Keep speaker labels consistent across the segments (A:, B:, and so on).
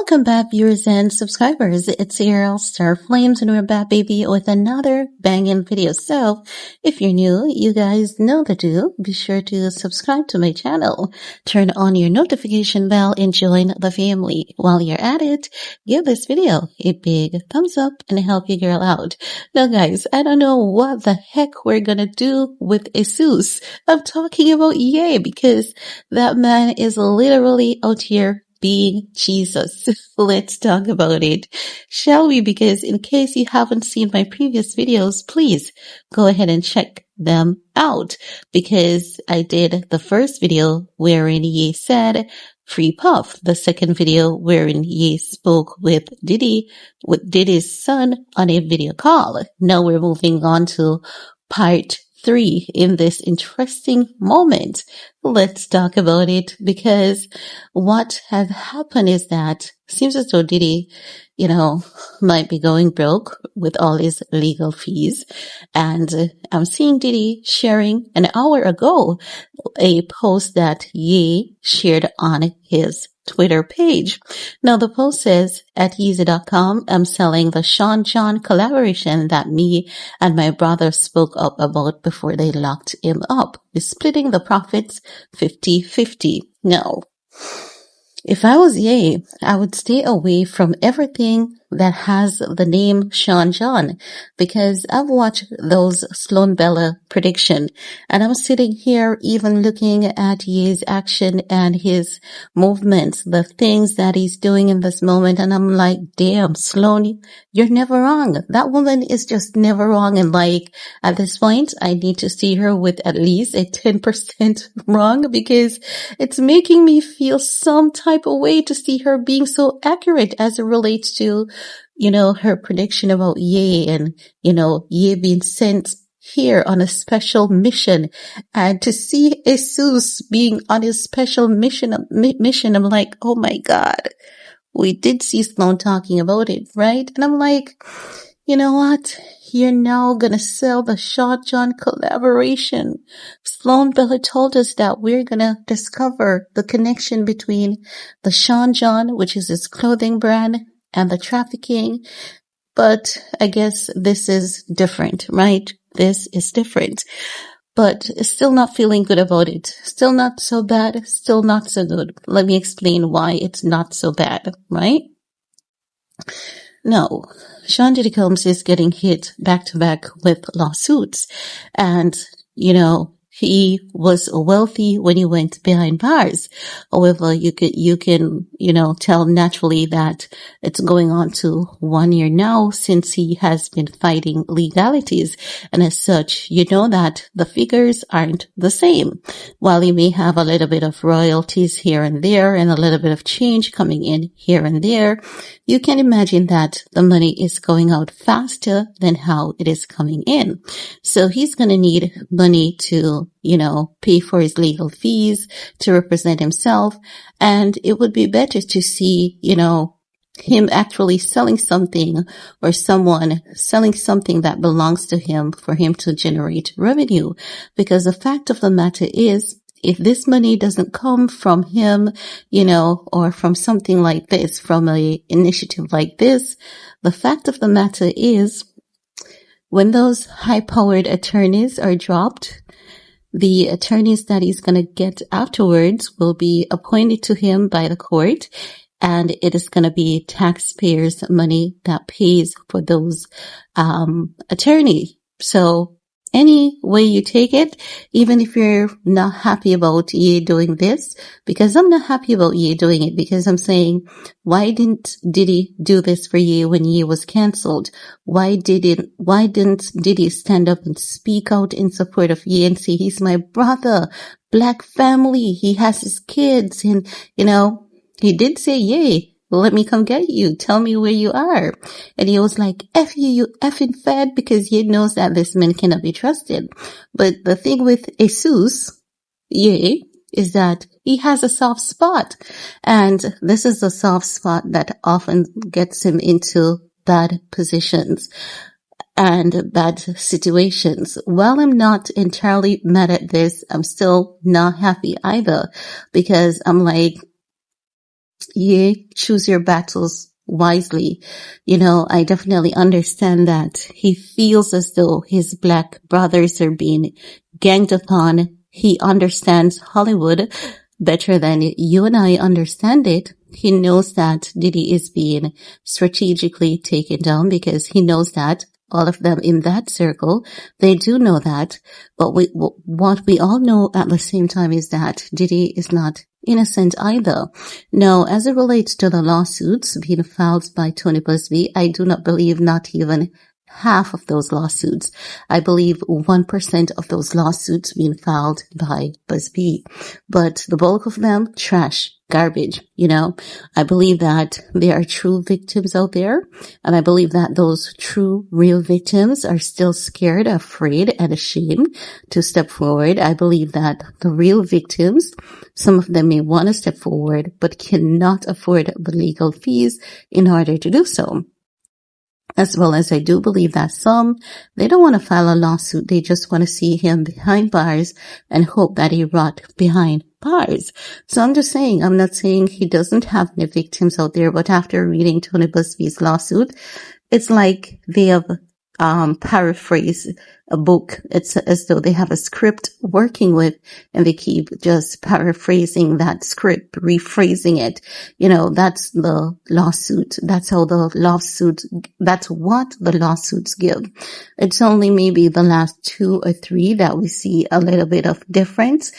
A: Welcome back, viewers and subscribers. It's your Star Flames, and we're back, baby, with another banging video. So, if you're new, you guys know the do. Be sure to subscribe to my channel, turn on your notification bell, and join the family. While you're at it, give this video a big thumbs up and help your girl out. Now, guys, I don't know what the heck we're gonna do with Jesus. I'm talking about Ye, because that man is literally out here being Jesus. Let's talk about it, shall we? Because in case you haven't seen my previous videos, please go ahead and check them out, because I did the first video wherein Ye said free puff, the second video wherein Ye spoke with Diddy's son on a video call. Now we're moving on to part 3 in this interesting moment. Let's talk about it, because what has happened is that seems as though Diddy, might be going broke with all his legal fees. And I'm seeing Diddy sharing an hour ago a post that Ye shared on his Twitter page. Now the post says, at Yeezy.com, I'm selling the Sean John collaboration that me and my brother spoke up about before they locked him up. We're splitting the profits 50-50. Now, if I was Ye, I would stay away from everything that has the name Sean John, because I've watched those sloanbella prediction, and I'm sitting here even looking at Ye's action and his movements, the things that he's doing in this moment, and I'm like, damn, Sloan, you're never wrong. That woman is just never wrong. And at this point, I need to see her with at least a 10% wrong, because it's making me feel some type of way to see her being so accurate as it relates to her prediction about Ye, and, Ye being sent here on a special mission, and to see Jesus being on his special mission, I'm like, oh my God, we did see Sloan talking about it, right? And I'm like, you know what? You're now gonna sell the Sean John collaboration. sloanbella told us that we're gonna discover the connection between the Sean John, which is his clothing brand, and the trafficking. But I guess this is different, right? This is different. But still not feeling good about it. Still not so bad. Still not so good. Let me explain why it's not so bad, right? No, Sean Diddy Combs is getting hit back to back with lawsuits. And, he was wealthy when he went behind bars. However, you can, tell naturally that it's going on to 1 year now since he has been fighting legalities. And as such, that the figures aren't the same. While he may have a little bit of royalties here and there and a little bit of change coming in here and there, you can imagine that the money is going out faster than how it is coming in. So he's going to need money to, pay for his legal fees, to represent himself. And it would be better to see, him actually selling something, or someone selling something that belongs to him, for him to generate revenue. Because the fact of the matter is, if this money doesn't come from him, or from something like this, from an initiative like this, the fact of the matter is, when those high-powered attorneys are dropped, the attorneys that he's going to get afterwards will be appointed to him by the court, and it is going to be taxpayers' money that pays for those attorneys. So any way you take it, even if you're not happy about Ye doing this, because I'm not happy about Ye doing it, because I'm saying, why didn't Diddy do this for Ye when Ye was cancelled? Why didn't Diddy stand up and speak out in support of Ye and say, he's my brother, black family, he has his kids, and, he did say, Ye, let me come get you. Tell me where you are. And he was like, F you, you effing fed, because he knows that this man cannot be trusted. But the thing with Jesus, Ye, is that he has a soft spot. And this is a soft spot that often gets him into bad positions and bad situations. While I'm not entirely mad at this, I'm still not happy either, because I'm like, You choose your battles wisely. I definitely understand that he feels as though his black brothers are being ganged upon. He understands Hollywood better than you and I understand it. He knows that Diddy is being strategically taken down because he knows that all of them in that circle, they do know that. But what we all know at the same time is that Diddy is not innocent either. Now, as it relates to the lawsuits being filed by tonybuzbee, I do not believe not even half of those lawsuits. I believe 1% of those lawsuits being filed by Busbee. But the bulk of them, trash, garbage, I believe that there are true victims out there. And I believe that those true, real victims are still scared, afraid, and ashamed to step forward. I believe that the real victims, some of them may want to step forward, but cannot afford the legal fees in order to do so. As well as I do believe that some, they don't want to file a lawsuit. They just want to see him behind bars and hope that he rot behind bars. So I'm just saying, I'm not saying he doesn't have any victims out there, but after reading tonybuzbee's lawsuit, it's like they have paraphrased a book. It's as though they have a script working with, and they keep just paraphrasing that script, rephrasing it. That's the lawsuit. That's what the lawsuits give. It's only maybe the last 2 or 3 that we see a little bit of difference.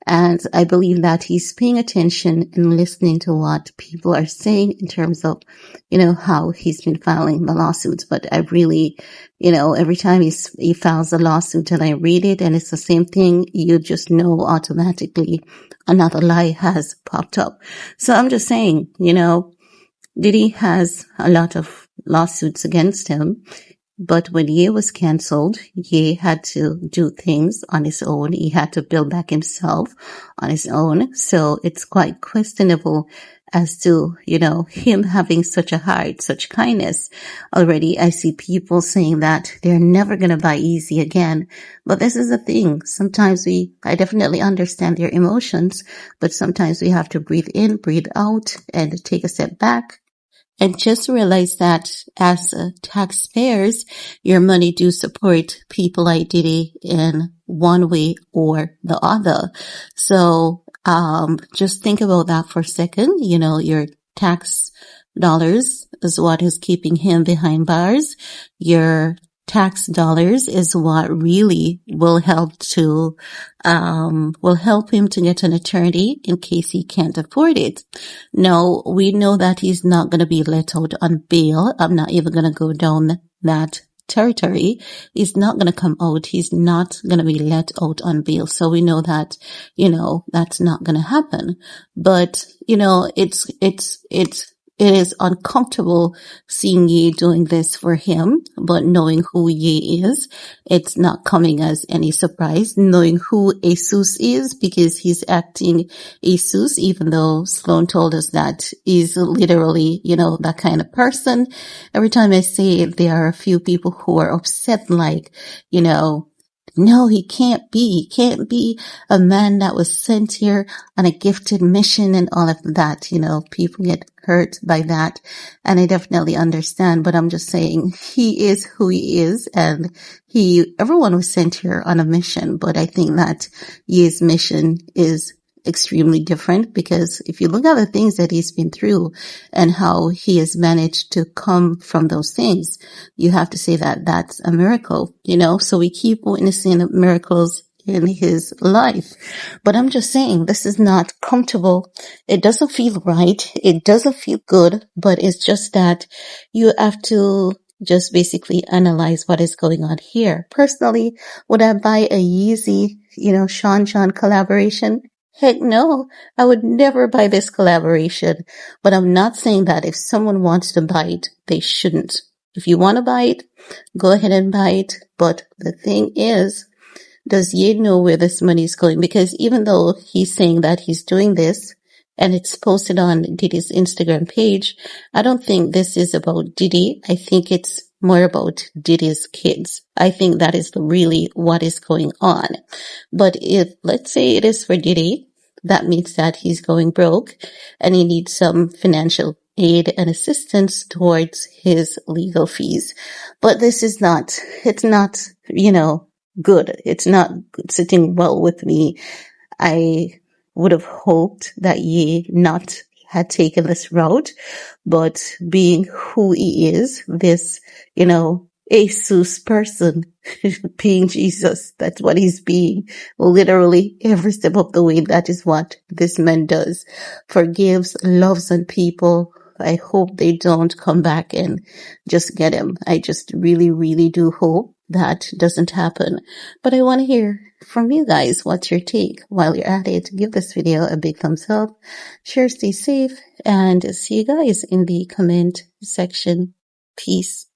A: And I believe that he's paying attention and listening to what people are saying in terms of, how he's been filing the lawsuits. But I really, every time he files a lawsuit and I read it and it's the same thing, you just know automatically another lie has popped up. So I'm just saying, Diddy has a lot of lawsuits against him. But when Ye was cancelled, Ye had to do things on his own. He had to build back himself on his own. So it's quite questionable as to, him having such a heart, such kindness. Already I see people saying that they're never going to buy Yeezy again. But this is the thing. Sometimes I definitely understand their emotions, but sometimes we have to breathe in, breathe out, and take a step back. And just realize that as taxpayers, your money do support people like Diddy in one way or the other. So, just think about that for a second. Your tax dollars is what is keeping him behind bars. Your tax dollars is what really will help him to get an attorney in case he can't afford it. No, we know that he's not going to be let out on bail. I'm not even going to go down that territory. He's not going to come out. He's not going to be let out on bail. So we know that, that's not going to happen. But, it is uncomfortable seeing Ye doing this for him, but knowing who Ye is, it's not coming as any surprise. Knowing who Jesus is, because he's acting Jesus, even though Sloan told us that he's literally, that kind of person. Every time I say it, there are a few people who are upset, like, no, he can't be. He can't be a man that was sent here on a gifted mission and all of that. People get hurt by that. And I definitely understand, but I'm just saying he is who he is, and everyone was sent here on a mission. But I think that his mission is extremely different, because if you look at the things that he's been through and how he has managed to come from those things, you have to say that that's a miracle, so we keep witnessing miracles in his life. But I'm just saying, this is not comfortable. It doesn't feel right. It doesn't feel good, but it's just that you have to just basically analyze what is going on here. Personally, would I buy a Yeezy, Sean collaboration? Heck no, I would never buy this collaboration. But I'm not saying that if someone wants to buy it, they shouldn't. If you want to buy it, go ahead and buy it. But the thing is, does Ye know where this money is going? Because even though he's saying that he's doing this, and it's posted on Diddy's Instagram page, I don't think this is about Diddy. I think it's more about Diddy's kids. I think that is really what is going on. But if, let's say it is for Diddy, that means that he's going broke and he needs some financial aid and assistance towards his legal fees. But this is not, it's not, good. It's not sitting well with me. I would have hoped that Ye not had taken this route, but being who he is, this, Jesus person, being Jesus, that's what he's being. Literally every step of the way, that is what this man does. Forgives, loves on people. I hope they don't come back and just get him. I just really, really do hope that doesn't happen. But I want to hear from you guys. What's your take? While you're at it, give this video a big thumbs up, share, stay safe, and see you guys in the comment section. Peace.